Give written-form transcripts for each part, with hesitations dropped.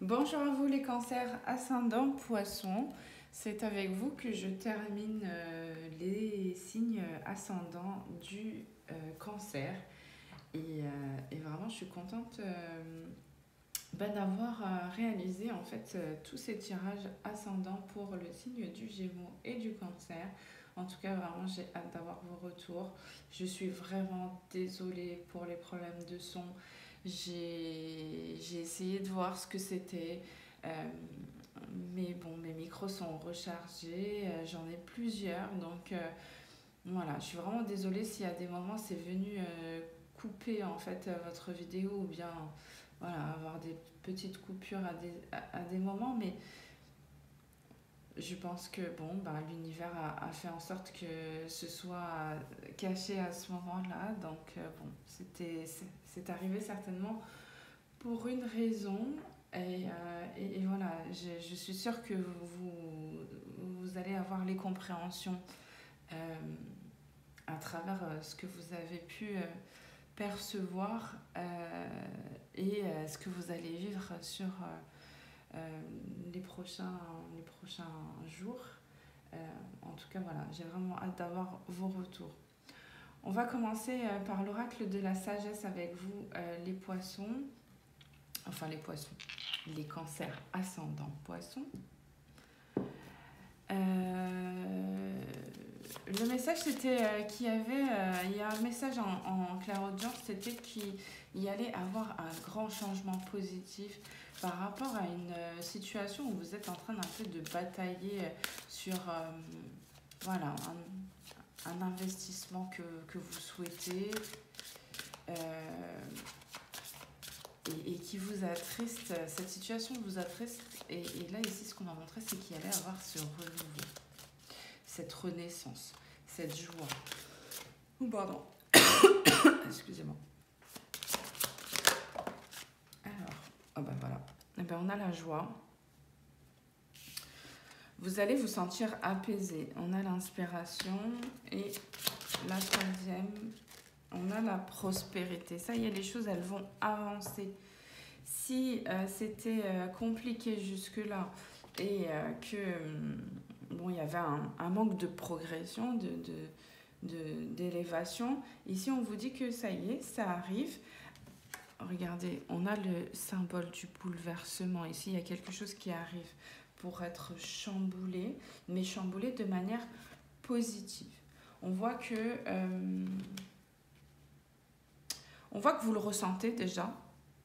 Bonjour à vous les cancers ascendant poisson. C'est avec vous que je termine les signes ascendants du cancer. Et vraiment, je suis contente d'avoir réalisé en fait tous ces tirages ascendants pour le signe du Gémeaux et du Cancer. En tout cas, vraiment, j'ai hâte d'avoir vos retours. Je suis vraiment désolée pour les problèmes de son. J'ai essayé de voir ce que c'était. euh, mais bon, mes micros sont rechargés. J'en ai plusieurs. Donc voilà, je suis vraiment désolée s'il y a des moments c'est venu couper en fait votre vidéo ou bien voilà, avoir des petites coupures à des moments. Mais je pense que bon, bah, l'univers a fait en sorte que ce soit caché à ce moment-là. Donc bon, c'est arrivé certainement pour une raison. Et voilà, je suis sûre que vous allez avoir les compréhensions euh, à travers ce que vous avez pu percevoir et ce que vous allez vivre sur les prochains jours. Euh, En tout cas, voilà, j'ai vraiment hâte d'avoir vos retours. On va commencer par l'oracle de la sagesse avec vous, les poissons. Enfin, les poissons. Les cancers ascendants poissons. Le message, c'était qu'il y avait, il y a un message en clairaudience, c'était qu'il y allait avoir un grand changement positif par rapport à une situation où vous êtes en train d'un peu de batailler sur voilà, un investissement que vous souhaitez euh, et qui vous attriste. Cette situation vous attriste et là, ici, ce qu'on m'a montré, c'est qu'il y allait avoir ce renouveau, cette renaissance, cette joie. Oh, pardon. Excusez-moi. Alors, oh ben voilà. Eh ben on a la joie. Vous allez vous sentir apaisé. On a l'inspiration et la troisième, on a la prospérité. Ça y est, les choses, elles vont avancer. Si c'était compliqué jusque-là et bon, il y avait un manque de progression, d'élévation, ici on vous dit que ça y est, ça arrive. Regardez, on a le symbole du bouleversement. Ici, il y a quelque chose qui arrive pour être chamboulé, mais chamboulé de manière positive. On voit que, vous le ressentez déjà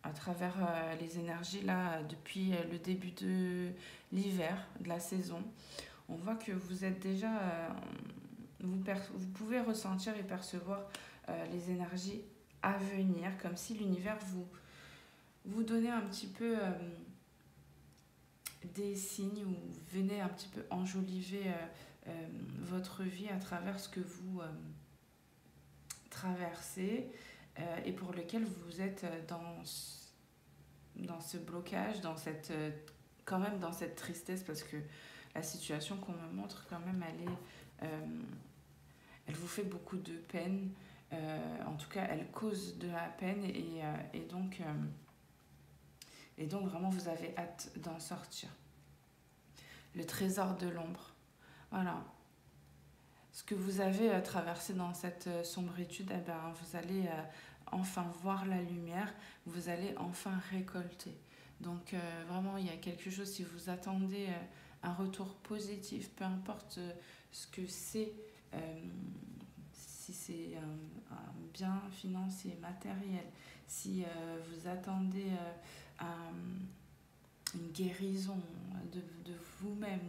à travers les énergies là depuis le début de l'hiver, de la saison. On voit que vous êtes déjà, vous pouvez ressentir et percevoir les énergies à venir, comme si l'univers vous donnait un petit peu des signes ou venait un petit peu enjoliver votre vie à travers ce que vous traversez et pour lequel vous êtes dans ce blocage, dans cette, quand même dans cette tristesse, parce que la situation qu'on me montre quand même, elle vous fait beaucoup de peine. En tout cas, elle cause de la peine et donc vraiment vous avez hâte d'en sortir. Le trésor de l'ombre. Voilà. Ce que vous avez traversé dans cette sombritude, eh ben, vous allez enfin voir la lumière, vous allez enfin récolter. Donc vraiment, il y a quelque chose, si vous attendez un retour positif, peu importe ce que c'est, euh, si c'est un bien financier, matériel, si vous attendez une guérison de vous-même,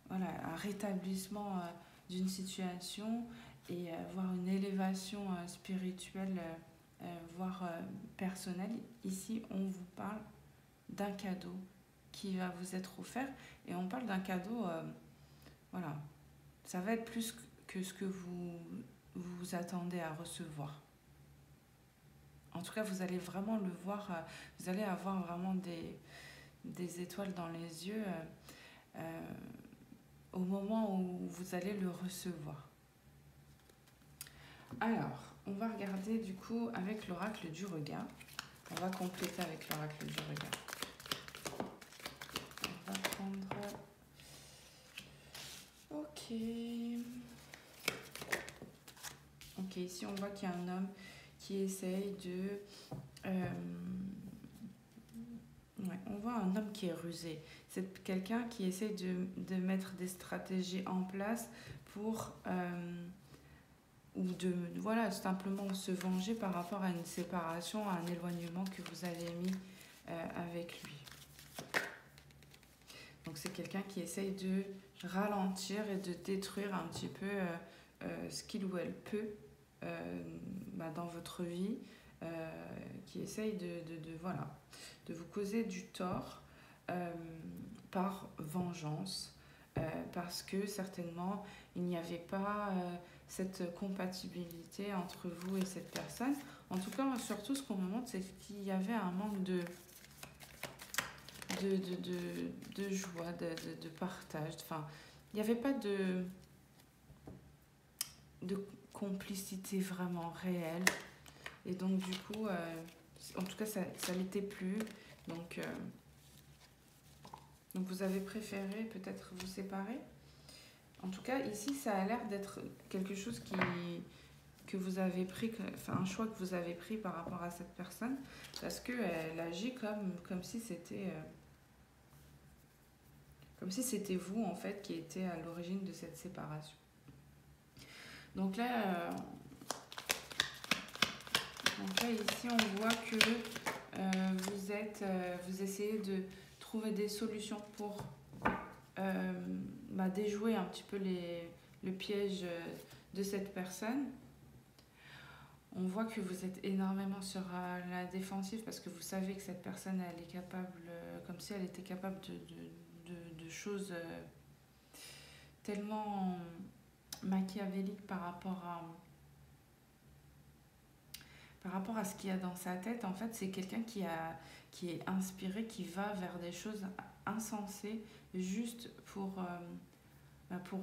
voilà, un rétablissement d'une situation et voir une élévation spirituelle, voire personnelle. Ici, on vous parle d'un cadeau qui va vous être offert et on parle d'un cadeau, voilà, ça va être plus que ce que vous attendez à recevoir. En tout cas, vous allez vraiment le voir, vous allez avoir vraiment des étoiles dans les yeux au moment où vous allez le recevoir. Alors, on va regarder du coup avec l'oracle du regard. On va compléter avec l'oracle du regard. On va prendre... Ok. Ok, ici on voit qu'il y a un homme qui essaye de... ouais, on voit un homme qui est rusé. C'est quelqu'un qui essaye de mettre des stratégies en place pour... ou de, voilà, simplement se venger par rapport à une séparation, à un éloignement que vous avez mis avec lui. Donc c'est quelqu'un qui essaye de ralentir et de détruire un petit peu ce qu'il ou elle peut dans votre vie, qui essaye voilà, de vous causer du tort par vengeance, parce que certainement il n'y avait pas cette compatibilité entre vous et cette personne. En tout cas, surtout ce qu'on me montre, c'est qu'il y avait un manque de joie, de partage. Enfin, il n'y avait pas de complicité vraiment réelle. Et donc, du coup, en tout cas, ça l'était plus. Donc, vous avez préféré peut-être vous séparer. En tout cas, ici, ça a l'air d'être quelque chose que vous avez pris, enfin un choix que vous avez pris par rapport à cette personne, parce qu'elle agit comme si c'était vous en fait qui était à l'origine de cette séparation. Donc là ici on voit que vous essayez de trouver des solutions pour déjouer un petit peu le piège de cette personne. On voit que vous êtes énormément sur la défensive parce que vous savez que cette personne, elle est capable, comme si elle était capable de choses tellement machiavéliques par rapport à ce qu'il y a dans sa tête. En fait, c'est quelqu'un qui est inspiré, qui va vers des choses insensées juste pour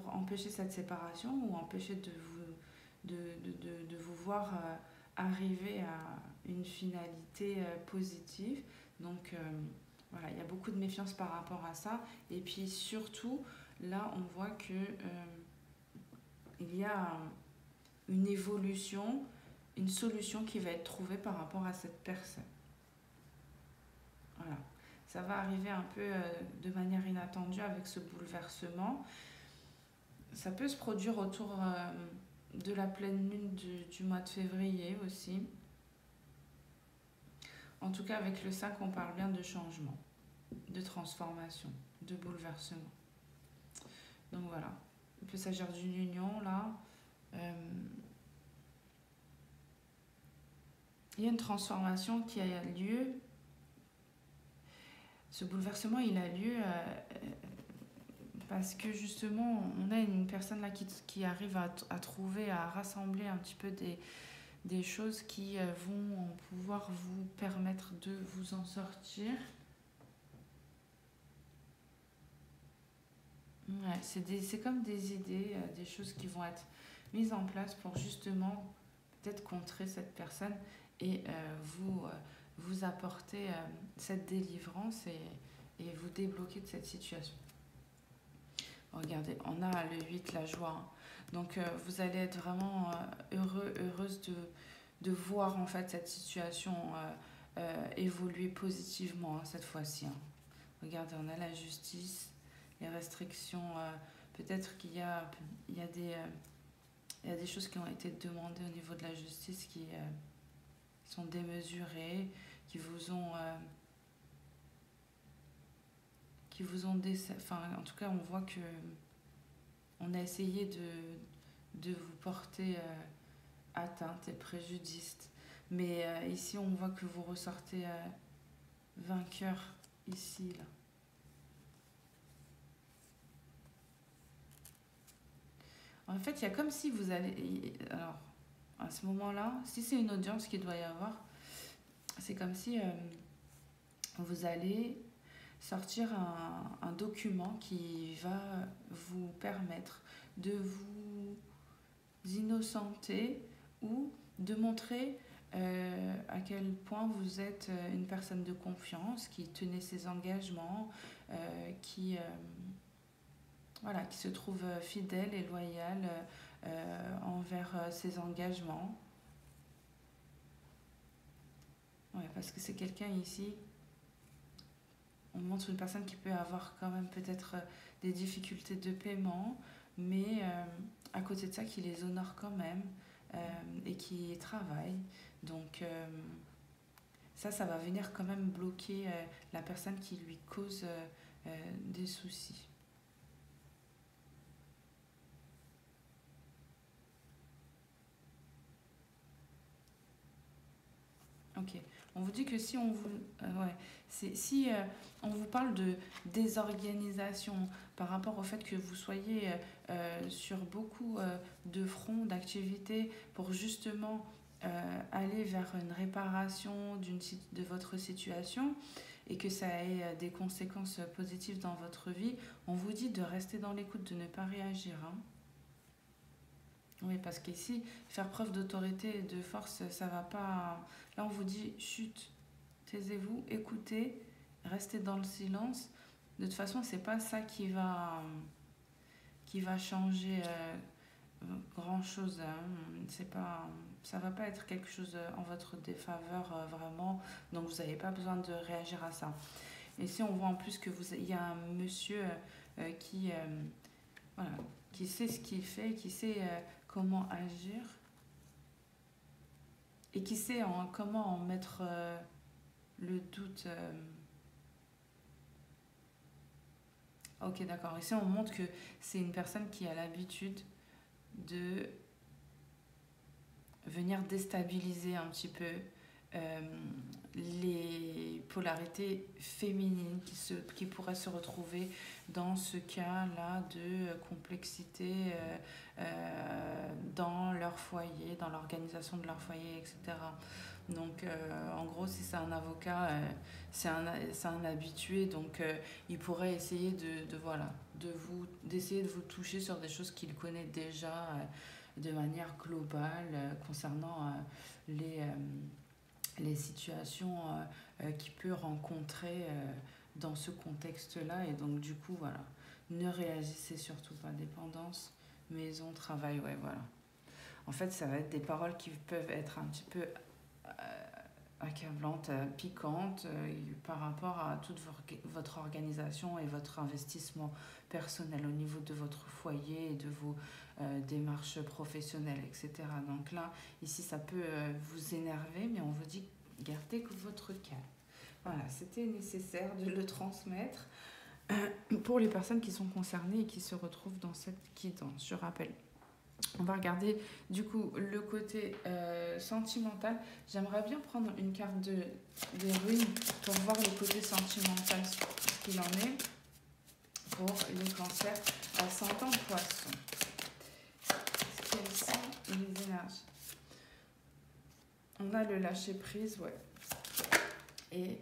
empêcher cette séparation ou empêcher de vous voir arriver à une finalité positive. Donc voilà, il y a beaucoup de méfiance par rapport à ça. Et puis surtout, là, on voit que il y a une évolution, une solution qui va être trouvée par rapport à cette personne. Voilà. Ça va arriver un peu de manière inattendue avec ce bouleversement. Ça peut se produire autour de la pleine lune du mois de février aussi. En tout cas, avec le 5, on parle bien de changement, de transformation, de bouleversement. Donc voilà, il peut s'agir d'une union là. Il y a une transformation qui a lieu. Ce bouleversement, il a lieu parce que justement, on a une personne là qui arrive à trouver, à rassembler un petit peu des choses qui vont pouvoir vous permettre de vous en sortir. Ouais, c'est comme des idées, des choses qui vont être mises en place pour justement peut-être contrer cette personne et vous apporter cette délivrance et vous débloquer de cette situation. Regardez, on a le 8, la joie. Hein. Donc vous allez être vraiment heureuse de voir en fait cette situation évoluer positivement hein, cette fois-ci. Hein. Regardez, on a la justice, les restrictions. Peut-être qu'il y a des choses qui ont été demandées au niveau de la justice qui sont démesurées, qui vous ont enfin en tout cas on voit que on a essayé de vous porter atteinte et préjudice, mais ici on voit que vous ressortez vainqueur ici là. En fait il y a comme si vous allez, alors à ce moment là si c'est une audience qu'il doit y avoir, c'est comme si vous allez sortir un document qui va vous permettre de vous innocenter ou de montrer à quel point vous êtes une personne de confiance, qui tenait ses engagements, qui, voilà, qui se trouve fidèle et loyal envers ses engagements. Ouais, parce que c'est quelqu'un ici, on montre une personne qui peut avoir quand même peut-être des difficultés de paiement, mais à côté de ça, qui les honore quand même et qui travaille. Donc ça va venir quand même bloquer la personne qui lui cause des soucis. Ok. On vous dit que si on vous, ouais, si on vous parle de désorganisation par rapport au fait que vous soyez sur beaucoup de fronts d'activité pour justement aller vers une réparation de votre situation et que ça ait des conséquences positives dans votre vie, on vous dit de rester dans l'écoute, de ne pas réagir. Hein. Oui, parce qu'ici, faire preuve d'autorité et de force, ça va pas. Là, on vous dit chut, taisez-vous, écoutez, restez dans le silence. De toute façon, c'est pas ça qui va changer grand-chose. Hein. C'est pas, ça va pas être quelque chose en votre défaveur vraiment. Donc, vous n'avez pas besoin de réagir à ça. Et si on voit en plus que il y a un monsieur qui, voilà, qui sait ce qu'il fait, qui sait comment agir et qui sait comment en mettre le doute. Ok, d'accord. Ici, on montre que c'est une personne qui a l'habitude de venir déstabiliser un petit peu euh, les polarités féminines qui pourraient se retrouver dans ce cas-là de complexité dans leur foyer, dans l'organisation de leur foyer, etc. Donc, en gros, si c'est un avocat, c'est un habitué, donc il pourrait essayer voilà, d'essayer de vous toucher sur des choses qu'il connaît déjà de manière globale concernant les situations qu'il peut rencontrer dans ce contexte-là. Et donc, du coup, voilà, ne réagissez surtout pas. Dépendance, maison, travail, ouais, voilà. En fait, ça va être des paroles qui peuvent être un petit peu accablantes, piquantes par rapport à toute votre organisation et votre investissement personnel au niveau de votre foyer et de vos démarches professionnelles, etc. Donc là, ici, ça peut vous énerver, mais on vous dit gardez votre calme. Voilà, c'était nécessaire de le transmettre pour les personnes qui sont concernées et qui se retrouvent dans cette guidance. Je rappelle. On va regarder du coup le côté sentimental. J'aimerais bien prendre une carte des runes pour voir le côté sentimental, ce qu'il en est pour les cancers ascendant poisson. Quelles sont les énergies? On a le lâcher prise, ouais. Et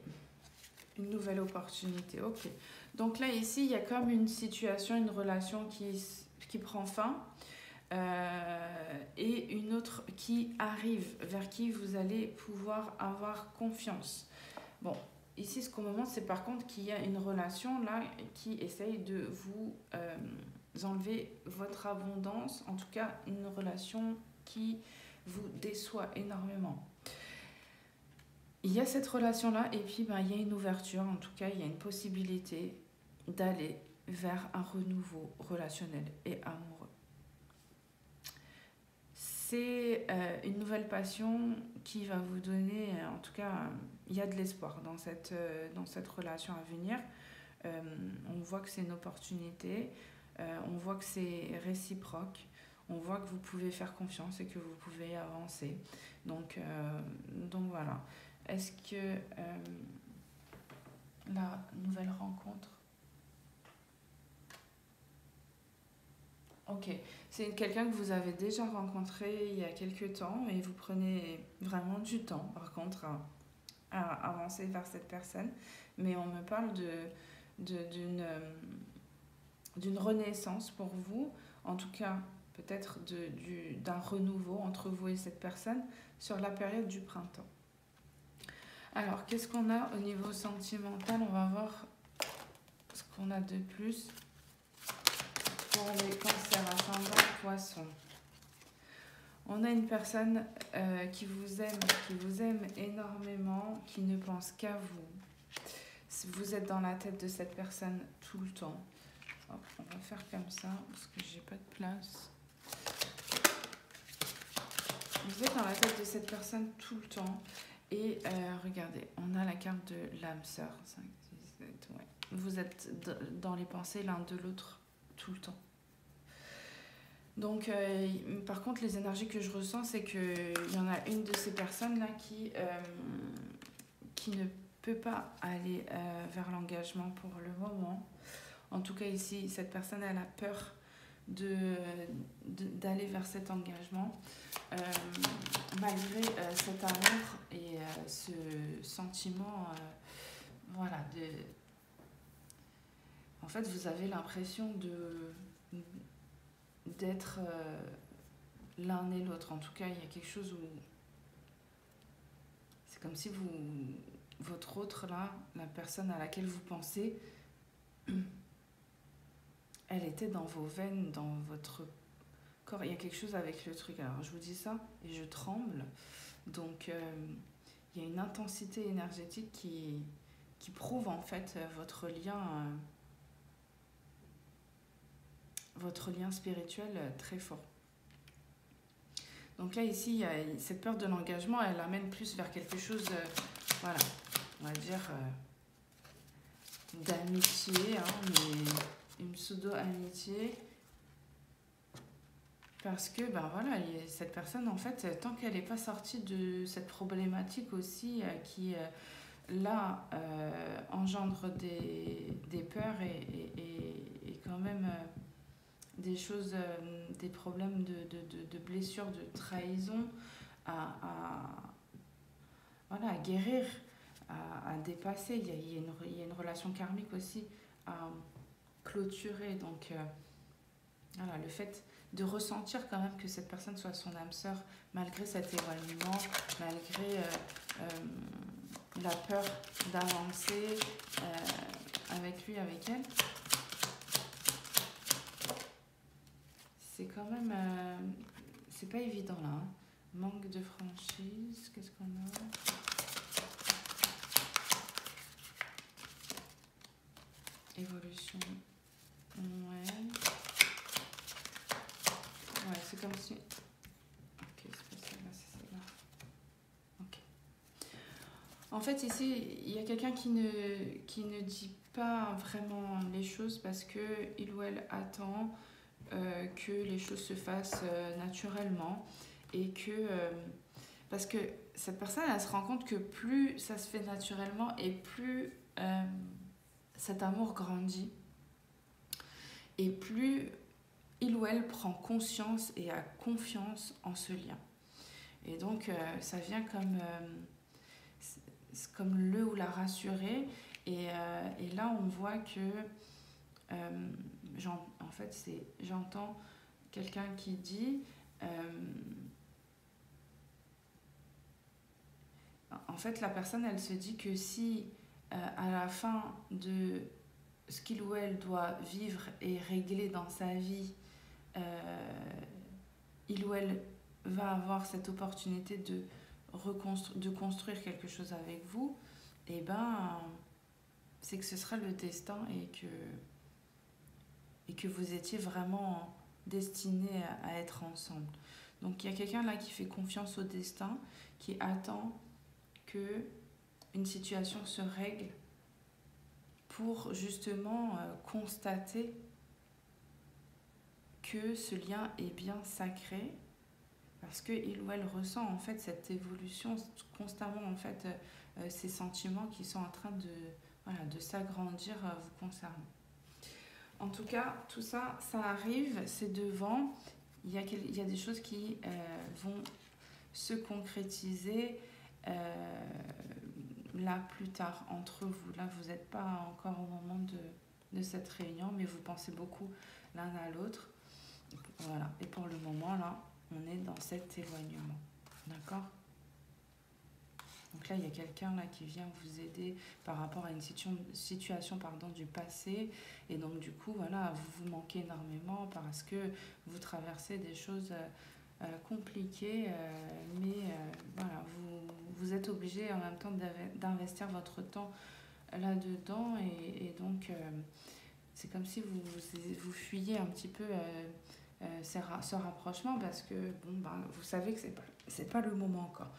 une nouvelle opportunité, ok. Donc là, ici, il y a comme une situation, une relation qui prend fin. Et une autre qui arrive, vers qui vous allez pouvoir avoir confiance. Bon, ici, ce qu'on me montre, c'est par contre qu'il y a une relation là qui essaye de vous enlever votre abondance, en tout cas une relation qui vous déçoit énormément. Il y a cette relation-là et puis il y a une ouverture, en tout cas il y a une possibilité d'aller vers un renouveau relationnel et amoureux. C'est une nouvelle passion qui va vous donner, en tout cas, il y a de l'espoir dans cette relation à venir. On voit que c'est une opportunité, on voit que c'est réciproque, on voit que vous pouvez faire confiance et que vous pouvez avancer. Donc voilà. Est-ce que la nouvelle rencontre... Ok, c'est quelqu'un que vous avez déjà rencontré il y a quelques temps et vous prenez vraiment du temps, par contre, à avancer vers cette personne. Mais on me parle d'une renaissance pour vous, en tout cas peut-être d'un renouveau entre vous et cette personne. sur la période du printemps. Alors, qu'est-ce qu'on a au niveau sentimental? On va voir ce qu'on a de plus pour les cancers ascendant poisson. On a une personne qui vous aime énormément, qui ne pense qu'à vous. Vous êtes dans la tête de cette personne tout le temps. Hop, on va faire comme ça parce que j'ai pas de place. Vous êtes dans la tête de cette personne tout le temps. Et regardez, on a la carte de l'âme sœur. 5, 6, 7, ouais. Vous êtes dans les pensées l'un de l'autre tout le temps. Donc, par contre, les énergies que je ressens, c'est qu'il y en a une de ces personnes-là qui ne peut pas aller vers l'engagement pour le moment. En tout cas, ici, cette personne, elle a peur d'aller vers cet engagement. Malgré cet amour et ce sentiment, voilà, en fait, vous avez l'impression d'être l'un et l'autre. En tout cas, il y a quelque chose où c'est comme si votre autre là, la personne à laquelle vous pensez, elle était dans vos veines, dans votre corps. Il y a quelque chose avec le truc. Alors, je vous dis ça et je tremble. Donc, il y a une intensité énergétique qui prouve en fait votre lien spirituel très fort. Donc là, ici, il y a cette peur de l'engagement, elle amène plus vers quelque chose, voilà, on va dire d'amitié, hein, mais une pseudo-amitié. Parce que, ben voilà, cette personne, en fait, tant qu'elle n'est pas sortie de cette problématique aussi qui, là, engendre des peurs et quand même des choses, des problèmes de blessures, de trahison voilà, à guérir, à dépasser. Il y a une relation karmique aussi à clôturer. Donc, voilà, le fait de ressentir quand même que cette personne soit son âme sœur, malgré cet éloignement, malgré la peur d'avancer avec lui, avec elle. C'est quand même... c'est pas évident là. Hein. Manque de franchise, qu'est-ce qu'on a? Évolution. Ouais. Ouais, c'est comme si... Ok, c'est pas celle-là, c'est celle-là. Ok. En fait, ici, il y a quelqu'un qui ne dit pas vraiment les choses parce qu'il ou elle attend que les choses se fassent naturellement et que... parce que cette personne, elle se rend compte que plus ça se fait naturellement et plus cet amour grandit et plus il ou elle prend conscience et a confiance en ce lien. Et donc, ça vient comme le ou la rassurer. Et là, on voit que, en fait, j'entends quelqu'un qui dit... en fait, la personne, elle se dit que si, à la fin de ce qu'il ou elle doit vivre et régler dans sa vie, il ou elle va avoir cette opportunité de construire quelque chose avec vous, et ben c'est que ce sera le destin et que vous étiez vraiment destinés à être ensemble. Donc il y a quelqu'un là qui fait confiance au destin, qui attend que une situation se règle pour justement constater que ce lien est bien sacré, parce qu'il ou elle ressent en fait cette évolution constamment, en fait ces sentiments qui sont en train de s'agrandir vous concernant. En tout cas, tout ça, ça arrive, c'est devant. Il y a des choses qui vont se concrétiser là plus tard entre vous. Là, vous n'êtes pas encore au moment de cette réunion, mais vous pensez beaucoup l'un à l'autre. Voilà. Et pour le moment, là, on est dans cet éloignement. D'accord ? Donc là, il y a quelqu'un là qui vient vous aider par rapport à une situation pardon, du passé. Et donc, du coup, voilà, vous vous manquez énormément parce que vous traversez des choses compliquées. Voilà, vous êtes obligé en même temps d'investir votre temps là-dedans. Et donc, c'est comme si vous fuyiez un petit peu ce rapprochement parce que, bon, ben, vous savez que c'est pas le moment encore.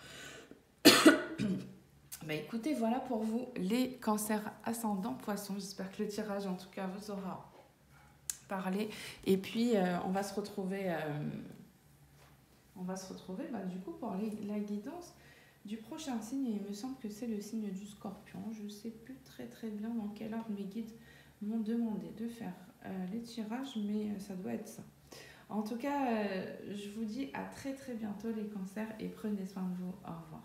Bah écoutez, voilà pour vous les cancers ascendants poissons. J'espère que le tirage en tout cas vous aura parlé. Et puis on va se retrouver bah, du coup pour la guidance du prochain signe. Et il me semble que c'est le signe du Scorpion. Je ne sais plus très bien dans quel ordre mes guides m'ont demandé de faire les tirages, mais ça doit être ça. En tout cas, je vous dis à très bientôt les cancers et prenez soin de vous. Au revoir.